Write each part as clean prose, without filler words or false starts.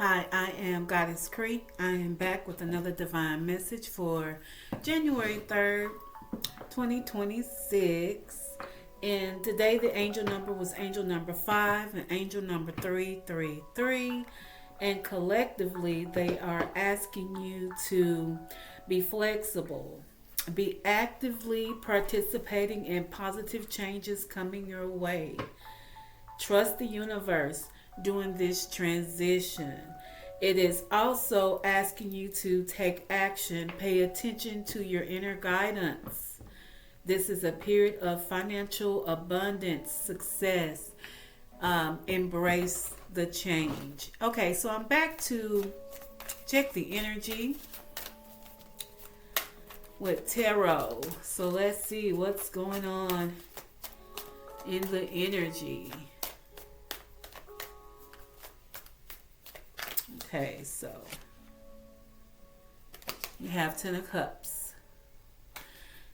Hi, I am Goddess Cree. I am back with another divine message for January 3rd, 2026. And today the angel number was angel number 5 and angel number 333. And collectively, they are asking you to be flexible, be actively participating in positive changes coming your way. Trust the universe during this transition. It is also asking you to take action, pay attention to your inner guidance. This is a period of financial abundance, success. Embrace the change. Okay, so I'm back to check the energy with tarot. So let's see what's going on in the energy. Okay, so you have Ten of Cups.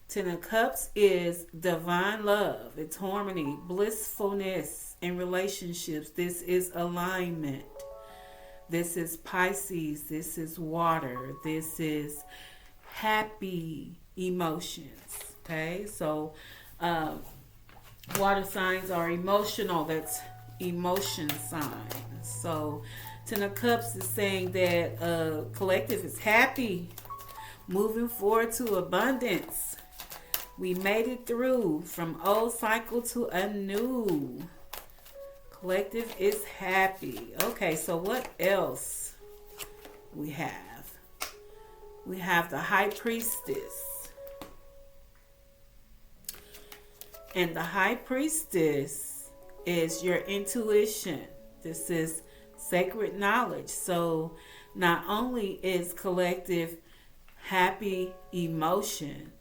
Ten of Cups is divine love. It's harmony, blissfulness in relationships. This is alignment. This is Pisces. This is water. This is happy emotions. Okay, so water signs are emotional. That's emotion signs. So Ten of Cups is saying that collective is happy, moving forward to abundance. We made it through from old cycle to a new. Collective is happy. Okay, so what else we have? We have the High Priestess. And the High Priestess is your intuition. This is sacred knowledge. So not only is collective happy emotion,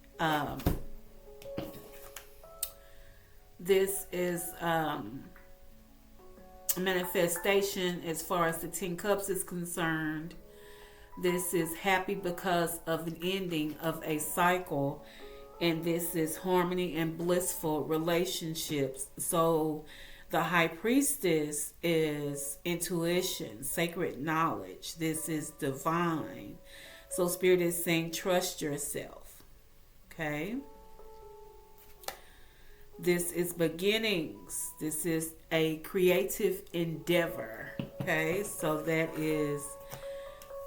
this is manifestation as far as the 10 cups is concerned. This is happy because of an ending of a cycle, and this is harmony and blissful relationships. So the High Priestess is intuition, sacred knowledge. This is divine. So Spirit is saying trust yourself. Okay? This is beginnings. This is a creative endeavor. Okay? So that is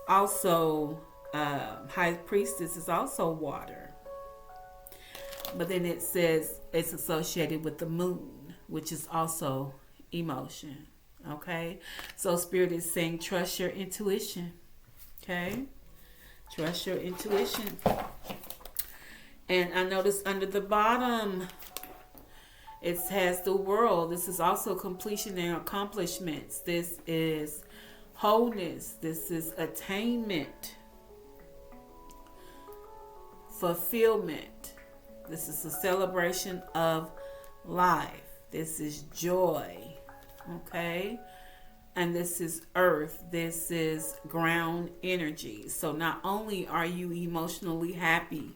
also, High Priestess is also water. But then it says it's associated with the moon, which is also emotion. Okay? So Spirit is saying trust your intuition. Okay? Trust your intuition. And I notice under the bottom, it has the world. This is also completion and accomplishments. This is wholeness. This is attainment. Fulfillment. This is a celebration of life. This is joy. Okay? And this is earth. This is ground energy. So not only are you emotionally happy,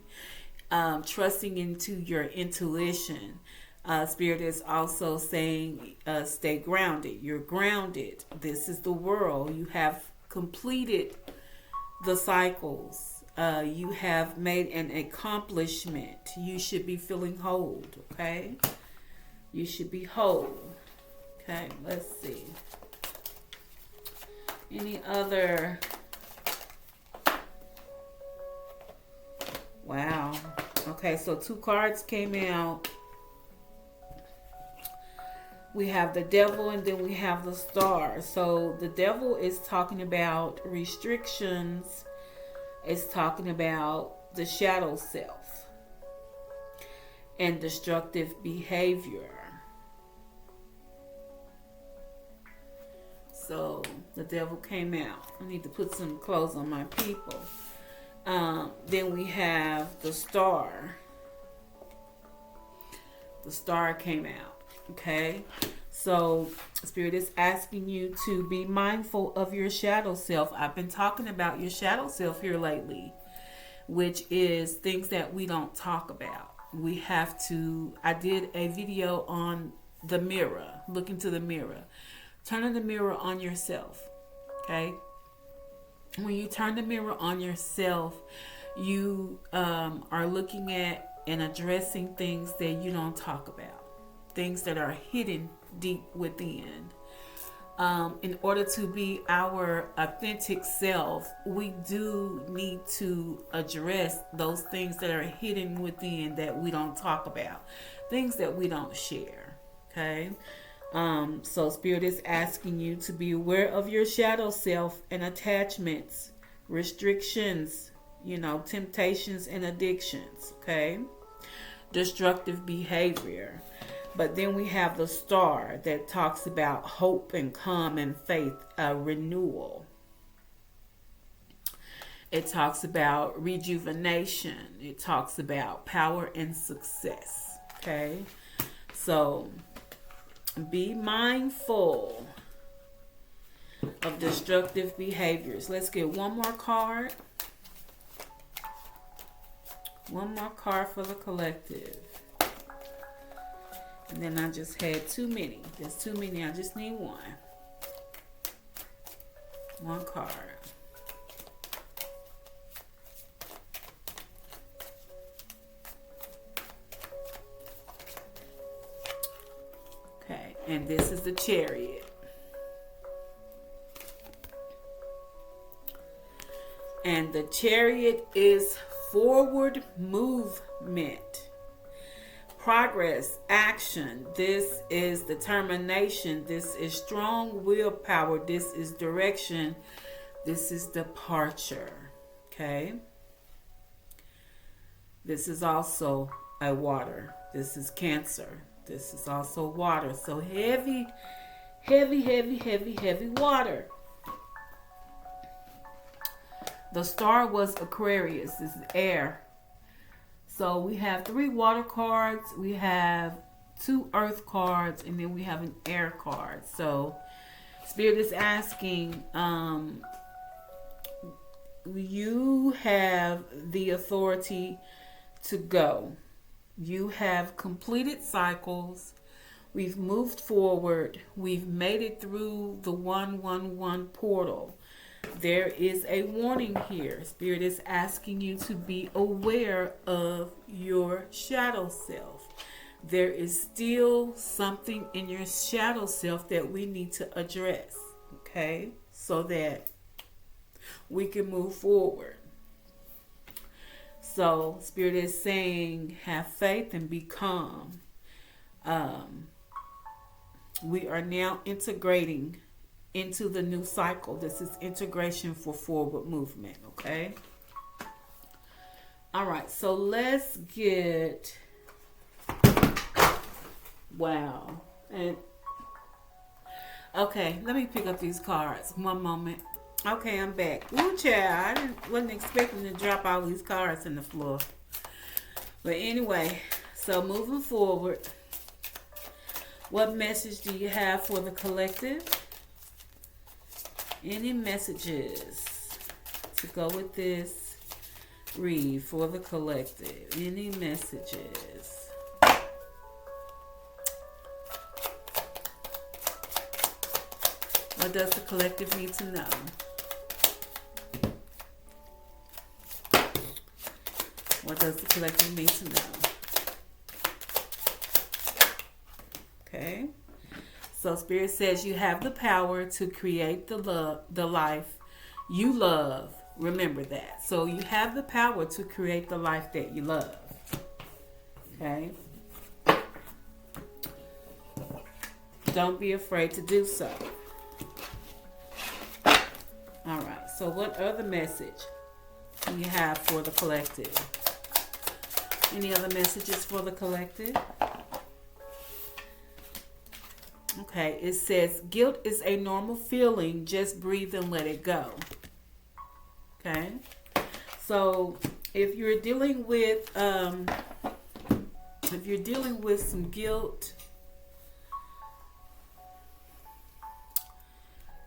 trusting into your intuition, Spirit is also saying stay grounded. You're grounded. This is the world. You have completed the cycles. You have made an accomplishment. You should be feeling whole. Okay? You should be whole. Okay, let's see. Any other? Wow. Okay, so 2 cards came out. We have the Devil and then we have the Star. So the Devil is talking about restrictions. It's talking about the shadow self and destructive behavior. So the Devil came out. I need to put some clothes on my people. Then we have the Star. The Star came out. Okay, so Spirit is asking you to be mindful of your shadow self. I've been talking about your shadow self here lately, which is things that we don't talk about. We have to, I did a video on the mirror, look into the mirror. Turn the mirror on yourself, okay? when you turn the mirror on yourself, you are looking at and addressing things that you don't talk about, things that are hidden deep within. In order to be our authentic self, we do need to address those things that are hidden within that we don't talk about, things that we don't share. Okay. So Spirit is asking you to be aware of your shadow self and attachments, restrictions, temptations and addictions. Okay. Destructive behavior. But then we have the star that talks about hope and calm and faith, renewal. It talks about rejuvenation. It talks about power and success. Okay? So be mindful of destructive behaviors. Let's get one more card. One more card for the collective. And then I just had too many. There's too many. I just need one. One card. Okay. And this is the Chariot. And the Chariot is forward movement. Progress, action. This is determination. This is strong willpower. This is direction. This is departure. Okay. This is also a water. This is Cancer. This is also water. So heavy, heavy, heavy, heavy, heavy water. The star was Aquarius. This is air. So we have 3 water cards, we have 2 earth cards, and then we have an air card. So Spirit is asking, you have the authority to go. You have completed cycles. We've moved forward. We've made it through the 111 portal. There is a warning here. Spirit is asking you to be aware of your shadow self. There is still something in your shadow self that we need to address, okay? So that we can move forward. So Spirit is saying, have faith and be calm. We are now integrating into the new cycle. This is integration for forward movement, okay? All right, so let's get, wow. And okay, let me pick up these cards. One moment. Okay, I'm back. Ooh, child, wasn't expecting to drop all these cards on the floor. But anyway, so moving forward, what message do you have for the collective? Any messages to go with this read for the collective? Any messages? What does the collective need to know? What does the collective need to know? Okay. So Spirit says you have the power to create the life you love. Remember that. So you have the power to create the life that you love. Okay. Don't be afraid to do so. All right. So what other message do you have for the collective? Any other messages for the collective? Okay, it says guilt is a normal feeling. Just breathe and let it go. Okay, so if you're dealing with some guilt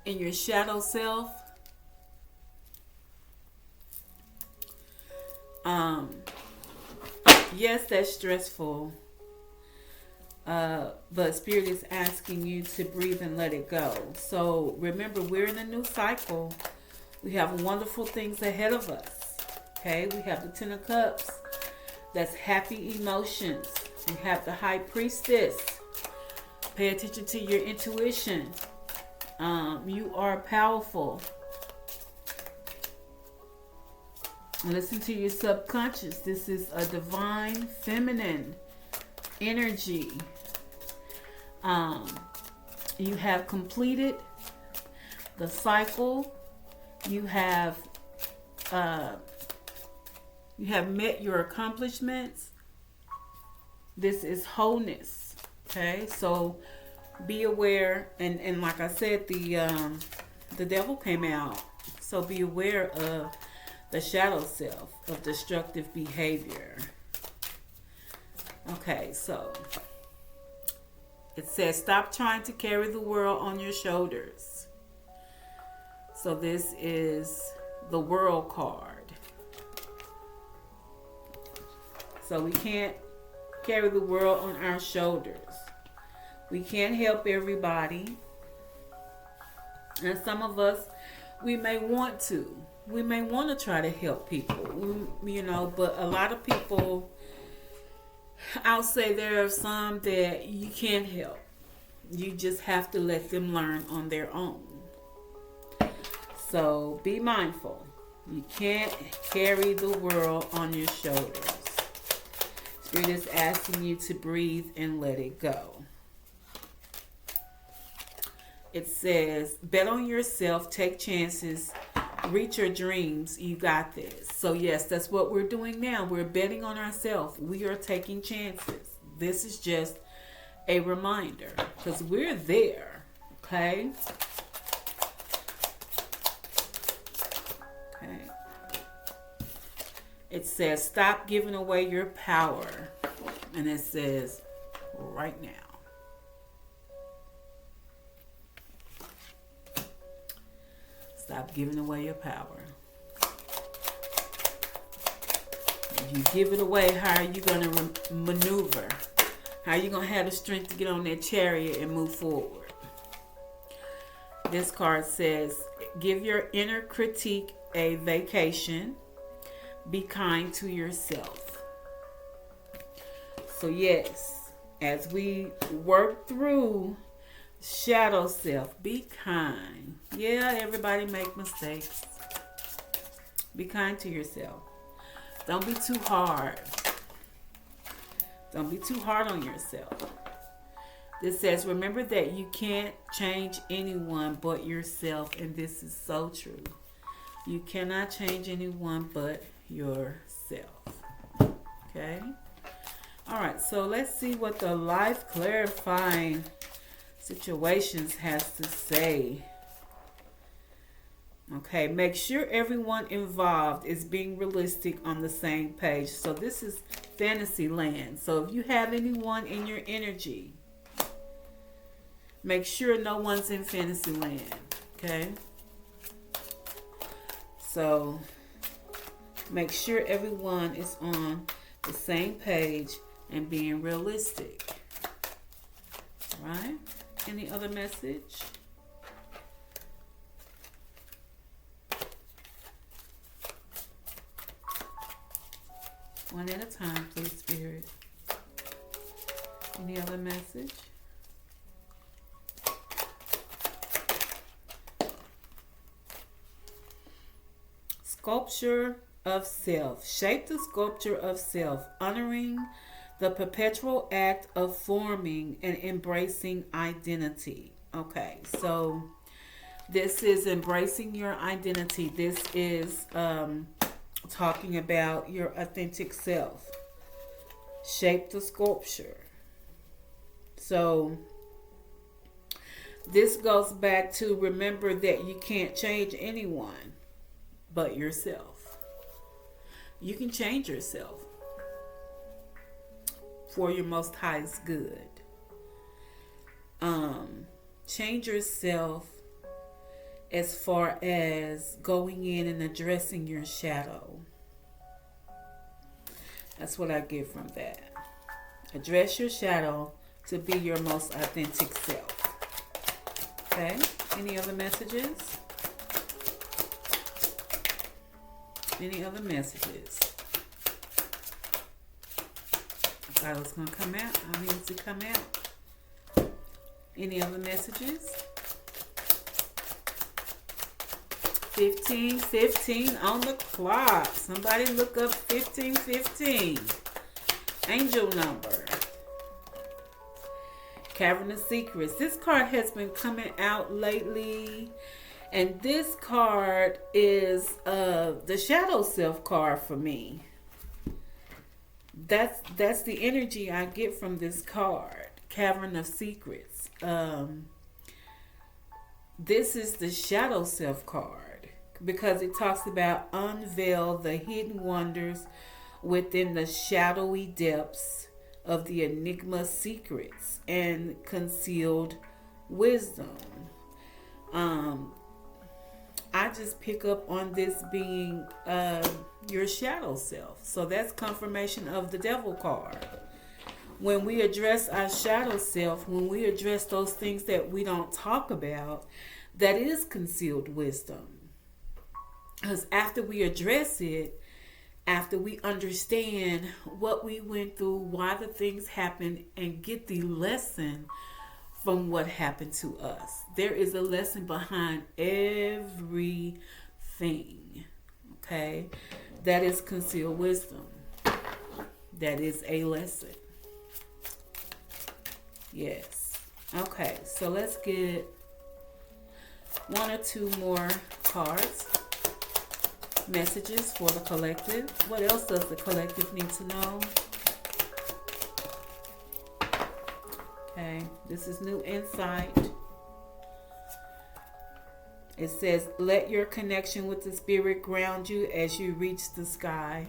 in your shadow self, yes, that's stressful. But Spirit is asking you to breathe and let it go. So remember, we're in a new cycle. We have wonderful things ahead of us. Okay, we have the Ten of Cups. That's happy emotions. We have the High Priestess. Pay attention to your intuition. You are powerful. Listen to your subconscious. This is a divine feminine energy. You have completed the cycle. You have met your accomplishments. This is wholeness. Okay, so be aware, and like I said, the devil came out. So be aware of the shadow self, of destructive behavior. Okay, so it says stop trying to carry the world on your shoulders. So this is the World card. So we can't carry the world on our shoulders. We can't help everybody. And some of us, we may want to. We may want to try to help people, but a lot of people, I'll say there are some that you can't help. You just have to let them learn on their own. So be mindful. You can't carry the world on your shoulders. Spirit is asking you to breathe and let it go. It says, bet on yourself, take chances, reach your dreams. You got this. So yes, that's what we're doing now. We're betting on ourselves. We are taking chances. This is just a reminder because we're there. Okay. Okay. It says, stop giving away your power. And it says, right now. Stop giving away your power. If you give it away, how are you going to maneuver? How are you going to have the strength to get on that chariot and move forward? This card says, give your inner critique a vacation. Be kind to yourself. So yes, as we work through shadow self, be kind. Yeah, everybody make mistakes. Be kind to yourself. Don't be too hard. Don't be too hard on yourself. This says, remember that you can't change anyone but yourself. And this is so true. You cannot change anyone but yourself. Okay? All right, so let's see what the life clarifying situations has to say. Okay, make sure everyone involved is being realistic on the same page. So this is fantasy land. So if you have anyone in your energy, make sure no one's in fantasy land. Okay, so make sure everyone is on the same page and being realistic. All right. Any other message? One at a time, please, Spirit. Any other message? Sculpture of self. Shape the sculpture of self, honoring the perpetual act of forming and embracing identity. Okay, so this is embracing your identity. This is talking about your authentic self. Shape the sculpture. So this goes back to remember that you can't change anyone but yourself. You can change yourself for your most highest good. Change yourself as far as going in and addressing your shadow. That's what I get from that. Address your shadow to be your most authentic self. Okay? Any other messages? Any other messages? I thought it was going to come out. I need it to come out. Any other messages? 15:15 on the clock. Somebody look up 15:15. Angel number. Cavern of Secrets. This card has been coming out lately. And this card is the Shadow Self card for me. That's the energy I get from this card. Cavern of Secrets. This is the Shadow Self card because it talks about unveil the hidden wonders within the shadowy depths of the enigma secrets and concealed wisdom. I just pick up on this being your shadow self. So that's confirmation of the devil card. When we address our shadow self, when we address those things that we don't talk about, that is concealed wisdom. Because after we address it, after we understand what we went through, why the things happened, and get the lesson from what happened to us. There is a lesson behind everything. Okay? That is concealed wisdom. That is a lesson. Yes. Okay, so let's get one or two more cards. Messages for the collective. What else does the collective need to know? Okay, this is new insight. It says, let your connection with the spirit ground you as you reach the sky.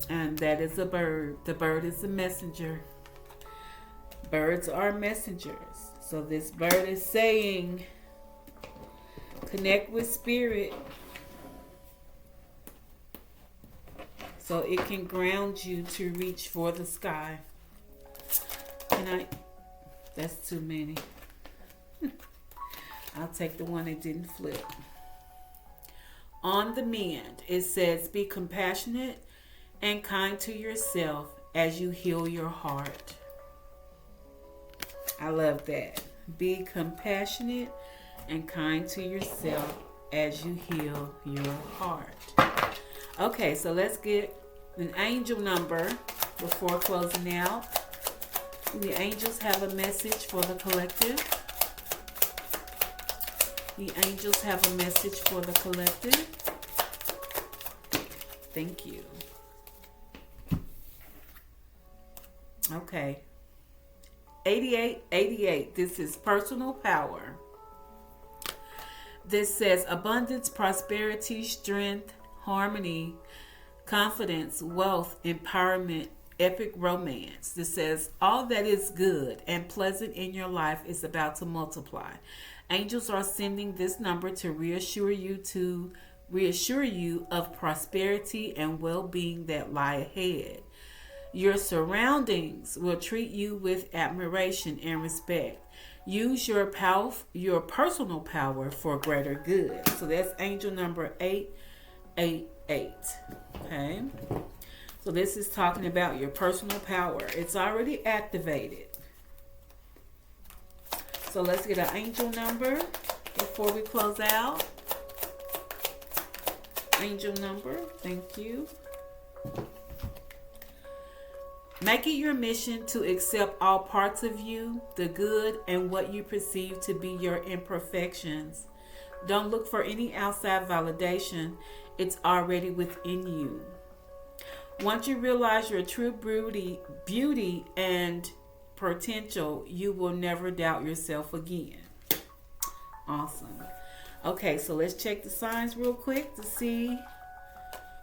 And that is a bird. The bird is a messenger. Birds are messengers. So this bird is saying, connect with spirit so it can ground you to reach for the sky. That's too many. I'll take the one that didn't flip. On the mend, it says, be compassionate and kind to yourself as you heal your heart. I love that. Be compassionate and kind to yourself as you heal your heart. Okay, so let's get an angel number before closing out. The angels have a message for the collective. The angels have a message for the collective. Thank you. Okay. 8888. This is personal power. This says abundance, prosperity, strength, harmony, confidence, wealth, empowerment, epic romance. This says all that is good and pleasant in your life is about to multiply. Angels are sending this number to reassure you of prosperity and well-being that lie ahead. Your surroundings will treat you with admiration and respect. Use your personal power for greater good. So that's angel number 888. Okay. So this is talking about your personal power. It's already activated. So let's get an angel number before we close out. Angel number. Thank you. Make it your mission to accept all parts of you, the good and what you perceive to be your imperfections. Don't look for any outside validation. It's already within you. Once you realize your true beauty and potential, you will never doubt yourself again. Awesome. Okay, so let's check the signs real quick to see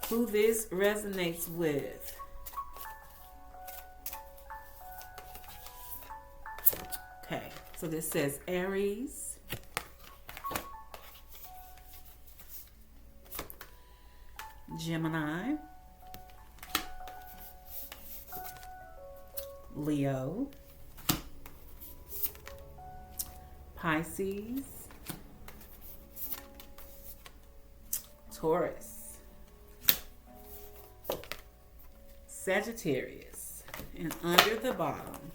who this resonates with. Okay, so this says Aries, Gemini, Leo, Pisces, Taurus, Sagittarius, and under the bottom,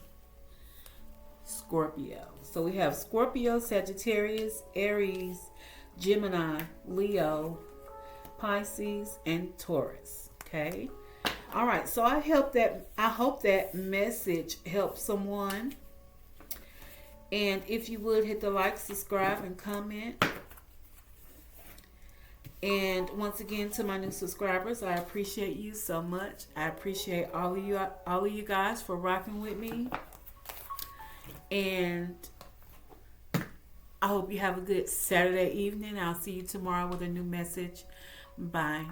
Scorpio. So we have Scorpio, Sagittarius, Aries, Gemini, Leo, Pisces, and Taurus. Okay. All right. So I hope that message helps someone. And if you would hit the like, subscribe, and comment. And once again, to my new subscribers, I appreciate you so much. I appreciate all of you guys for rocking with me. And I hope you have a good Saturday evening. I'll see you tomorrow with a new message. Bye.